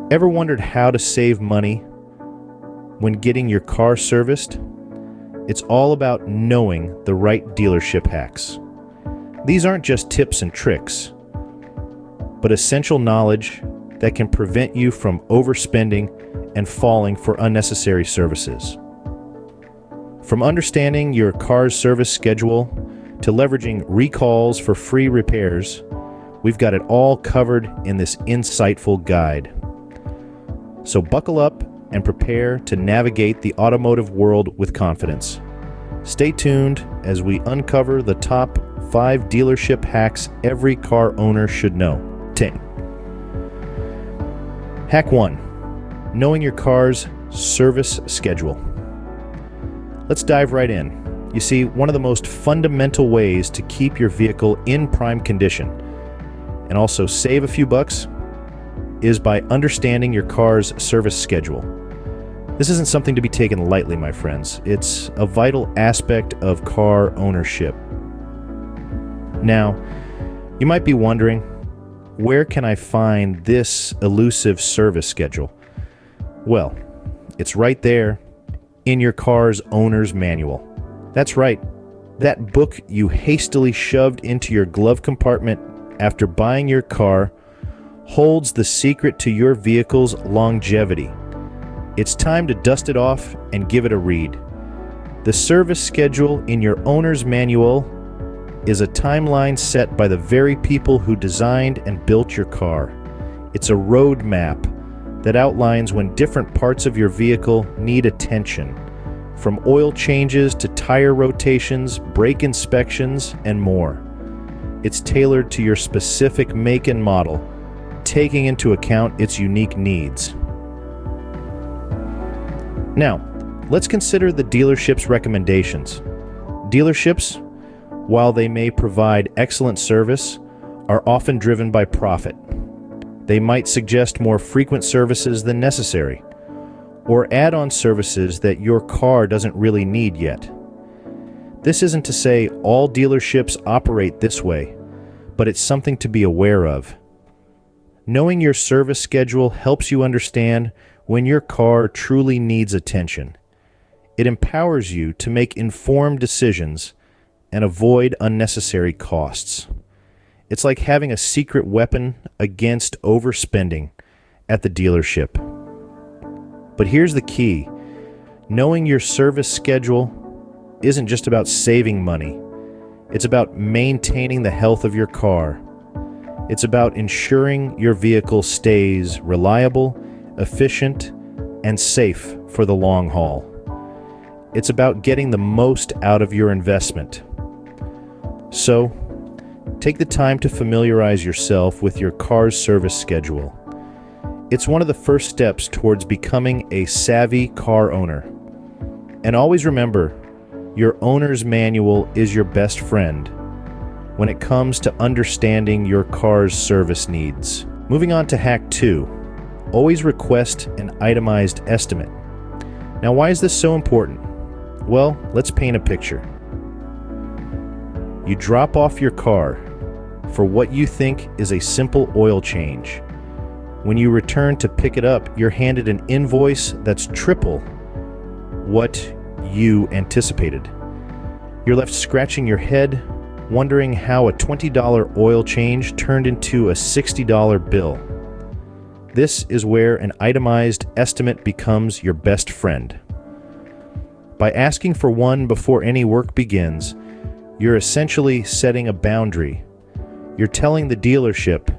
Ever wondered how to save money when getting your car serviced? It's all about knowing the right dealership hacks. These aren't just tips and tricks, but essential knowledge that can prevent you from overspending and falling for unnecessary services. From understanding your car's service schedule to leveraging recalls for free repairs, we've got it all covered in this insightful guide. So buckle up and prepare to navigate the automotive world with confidence. Stay tuned as we uncover the top 5 dealership hacks every car owner should know. 10. Hack 1. Knowing your car's service schedule. Let's dive right in. You see, one of the most fundamental ways to keep your vehicle in prime condition and also save a few bucks is by understanding your car's service schedule. This isn't something to be taken lightly, my friends. It's a vital aspect of car ownership. Now, you might be wondering, where can I find this elusive service schedule? Well, it's right there in your car's owner's manual. That's right, that book you hastily shoved into your glove compartment after buying your car holds the secret to your vehicle's longevity. It's time to dust it off and give it a read. The service schedule in your owner's manual is a timeline set by the very people who designed and built your car. It's a roadmap that outlines when different parts of your vehicle need attention, from oil changes to tire rotations, brake inspections, and more. It's tailored to your specific make and model, taking into account its unique needs. Now, let's consider the dealership's recommendations. Dealerships, while they may provide excellent service, are often driven by profit. They might suggest more frequent services than necessary, or add-on services that your car doesn't really need yet. This isn't to say all dealerships operate this way, but it's something to be aware of. Knowing your service schedule helps you understand when your car truly needs attention. It empowers you to make informed decisions and avoid unnecessary costs. It's like having a secret weapon against overspending at the dealership. But here's the key. Knowing your service schedule isn't just about saving money. It's about maintaining the health of your car. It's about ensuring your vehicle stays reliable, efficient, and safe for the long haul. It's about getting the most out of your investment. So, take the time to familiarize yourself with your car's service schedule. It's one of the first steps towards becoming a savvy car owner. And always remember, your owner's manual is your best friend when it comes to understanding your car's service needs. Moving on to hack 2, always request an itemized estimate. Now, why is this so important? Well, let's paint a picture. You drop off your car for what you think is a simple oil change. When you return to pick it up, you're handed an invoice that's triple what you anticipated. You're left scratching your head, wondering how a $20 oil change turned into a $60 bill. This is where an itemized estimate becomes your best friend. By asking for one before any work begins, you're essentially setting a boundary. You're telling the dealership,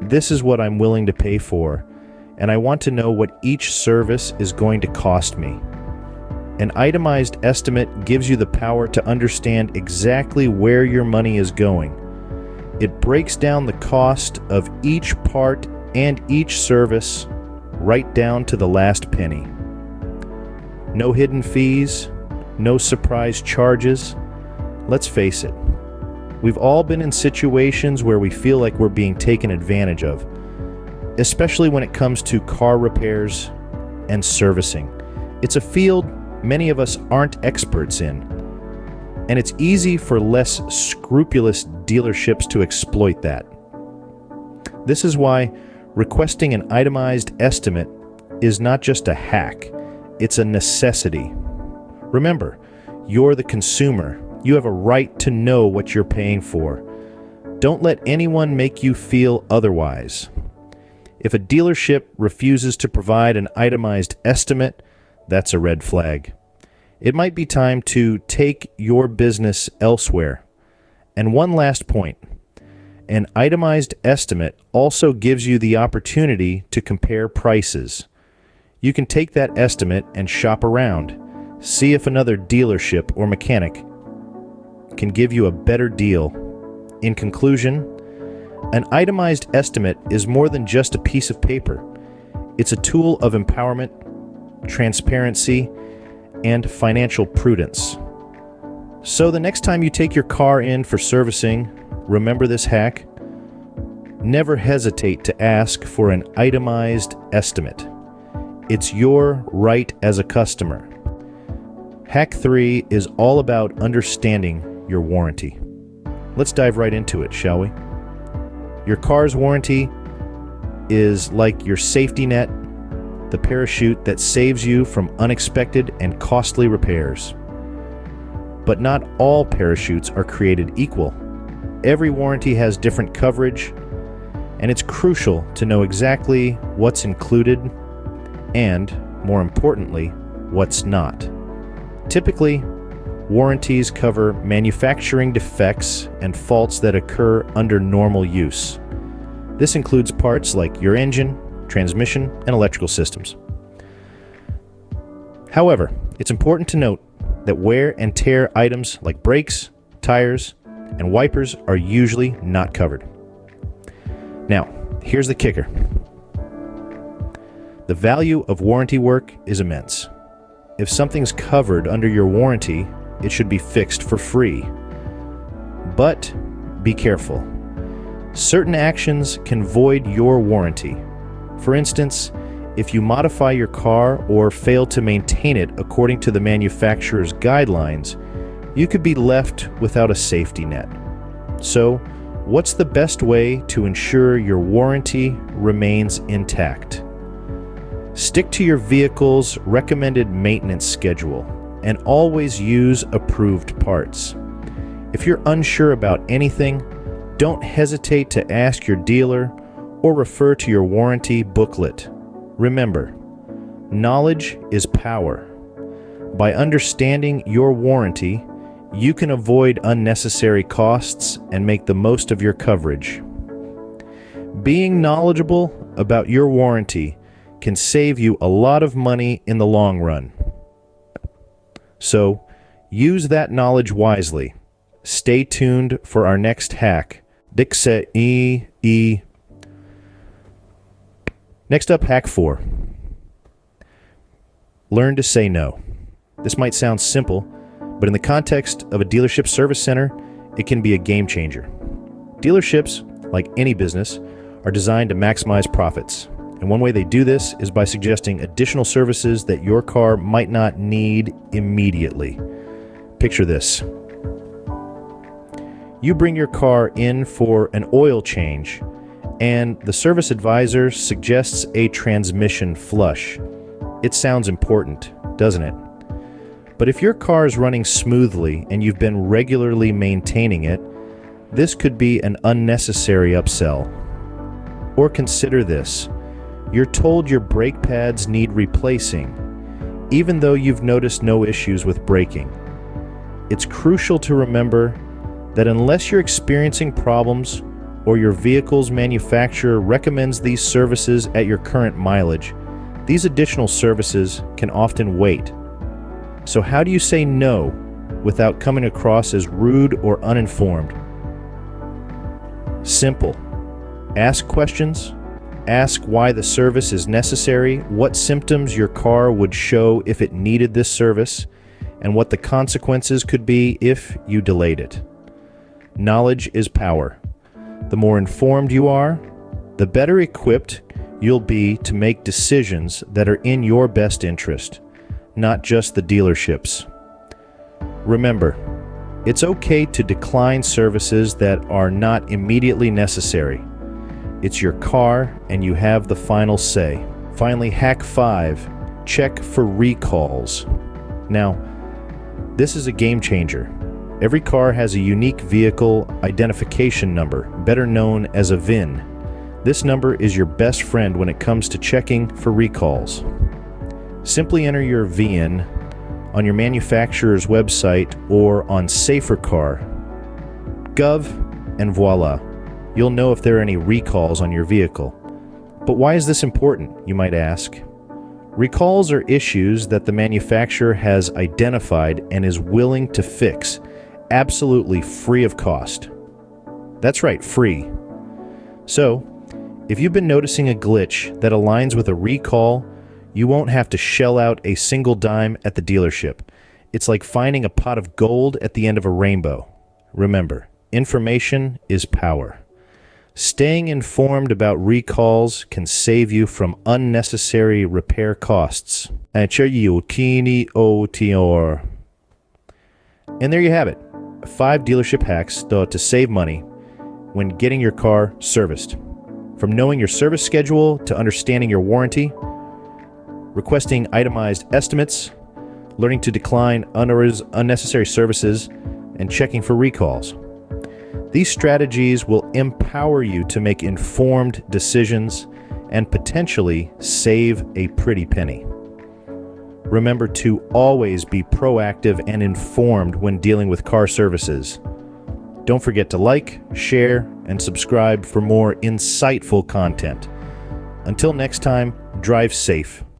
this is what I'm willing to pay for, and I want to know what each service is going to cost me. An itemized estimate gives you the power to understand exactly where your money is going. It breaks down the cost of each part and each service right down to the last penny. No hidden fees, no surprise charges. Let's face it, we've all been in situations where we feel like we're being taken advantage of, especially when it comes to car repairs and servicing. It's a field many of us aren't experts in, and it's easy for less scrupulous dealerships to exploit that. This is why Requesting an itemized estimate is not just a hack, it's a necessity. Remember, you're the consumer. You have a right to know what you're paying for. Don't let anyone make you feel otherwise. If a dealership refuses to provide an itemized estimate, that's a red flag. It might be time to take your business elsewhere. And one last point. An itemized estimate also gives you the opportunity to compare prices. You can take that estimate and shop around. See if another dealership or mechanic can give you a better deal. In conclusion, an itemized estimate is more than just a piece of paper. It's a tool of empowerment, transparency, and financial prudence. So the next time you take your car in for servicing, remember this hack. Never hesitate to ask for an itemized estimate. It's your right as a customer. Hack 3 is all about understanding your warranty. Let's dive right into it, shall we? Your car's warranty is like your safety net, the parachute that saves you from unexpected and costly repairs. But not all parachutes are created equal. Every warranty has different coverage, and it's crucial to know exactly what's included and, more importantly, what's not. Typically, warranties cover manufacturing defects and faults that occur under normal use. This includes parts like your engine, transmission, and electrical systems. However, it's important to note that wear and tear items like brakes, tires, and wipers are usually not covered. Now, here's the kicker. The value of warranty work is immense. If something's covered under your warranty, it should be fixed for free. But be careful. Certain actions can void your warranty. For instance, if you modify your car or fail to maintain it according to the manufacturer's guidelines, you could be left without a safety net. So, what's the best way to ensure your warranty remains intact? Stick to your vehicle's recommended maintenance schedule and always use approved parts. If you're unsure about anything, don't hesitate to ask your dealer or refer to your warranty booklet. Remember, knowledge is power. By understanding your warranty, you can avoid unnecessary costs and make the most of your coverage. Being knowledgeable about your warranty can save you a lot of money in the long run. So, use that knowledge wisely. Stay tuned for our next hack. Next up, hack 4. Learn to say no. This might sound simple, but in the context of a dealership service center, it can be a game changer. Dealerships, like any business, are designed to maximize profits. And one way they do this is by suggesting additional services that your car might not need immediately. Picture this. You bring your car in for an oil change, and the service advisor suggests a transmission flush. It sounds important, doesn't it? But if your car is running smoothly and you've been regularly maintaining it, this could be an unnecessary upsell. Or consider this. You're told your brake pads need replacing, even though you've noticed no issues with braking. It's crucial to remember that unless you're experiencing problems or your vehicle's manufacturer recommends these services at your current mileage, these additional services can often wait. So how do you say no without coming across as rude or uninformed? Simple. Ask questions. Ask why the service is necessary, what symptoms your car would show if it needed this service, and what the consequences could be if you delayed it. Knowledge is power. The more informed you are, the better equipped you'll be to make decisions that are in your best interest, not just the dealership's. Remember, it's okay to decline services that are not immediately necessary. It's your car, and you have the final say. Finally, hack 5, check for recalls. Now, this is a game changer. Every car has a unique vehicle identification number, better known as a VIN. This number is your best friend when it comes to checking for recalls. Simply enter your VIN on your manufacturer's website or on safercar.gov, and voila, you'll know if there are any recalls on your vehicle. But why is this important, you might ask? Recalls are issues that the manufacturer has identified and is willing to fix, absolutely free of cost. That's right, free. So, if you've been noticing a glitch that aligns with a recall, you won't have to shell out a single dime at the dealership. It's like finding a pot of gold at the end of a rainbow. Remember, information is power. Staying informed about recalls can save you from unnecessary repair costs. And there you have it. 5 dealership hacks to save money when getting your car serviced. From knowing your service schedule to understanding your warranty, requesting itemized estimates, learning to decline unnecessary services, and checking for recalls. These strategies will empower you to make informed decisions and potentially save a pretty penny. Remember to always be proactive and informed when dealing with car services. Don't forget to like, share, and subscribe for more insightful content. Until next time, drive safe.